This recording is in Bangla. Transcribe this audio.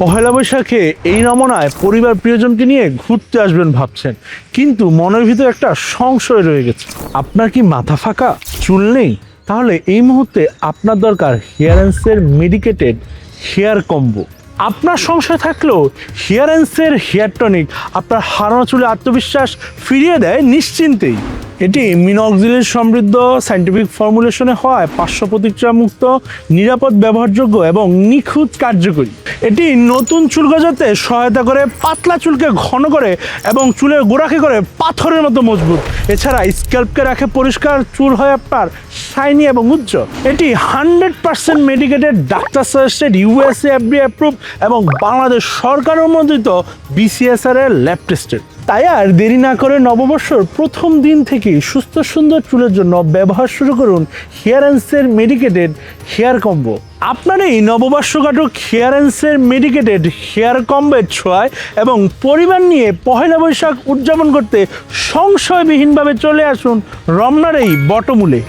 পহেলা বৈশাখে এই নমুনায় পরিবার প্রিয়জনকে নিয়ে ঘুরতে আসবেন ভাবছেন, কিন্তু মনের ভিতরে একটা সংশয় রয়ে গেছে। আপনার কি মাথা ফাঁকা, চুল নেই? তাহলে এই মুহূর্তে আপনার দরকার হেয়ারেন্সের মেডিকেটেড হেয়ার কম্বো। আপনার সংশয় থাকলেও হেয়ারেন্সের হেয়ার টনিক আপনার হারানো চুলে আত্মবিশ্বাস ফিরিয়ে দেয় নিশ্চিন্তেই। এটি মিনক্সিডিল সমৃদ্ধ সায়েন্টিফিক ফর্মুলেশনে হওয়ায় পার্শ্ব প্রতিক্রিয়া মুক্ত, নিরাপদ, ব্যবহারযোগ্য এবং নিখুঁত কার্যকরী। এটি নতুন চুল গজাতে সহায়তা করে, পাতলা চুলকে ঘন করে এবং চুলের গোড়াকে করে পাথরের মতো মজবুত। এছাড়া স্ক্যাল্পকে রাখে পরিষ্কার, চুল হয় আপনার শাইনি এবং উজ্জ্বল। এটি 100% medicated, doctor suggested, USA FDA approve এবং বাংলাদেশ সরকার অনুমোদিত BCSR এর ল্যাব টেস্টেড। তাই আর দেরি না করে নববর্ষর প্রথম দিন থেকেই সুস্থ সুন্দর চুলের জন্য ব্যবহার শুরু করুন হেয়ারেন্সের মেডিকেটেড হেয়ার কম্বো। আপনার এই নববর্ষঘাতক হেয়ারেন্সের মেডিকেটেড হেয়ার কম্বোর ছোঁয়ায় এবং পরিবার নিয়ে পহেলা বৈশাখ উদযাপন করতে সংশয়বিহীনভাবে চলে আসুন রমনার এই বটমূলে।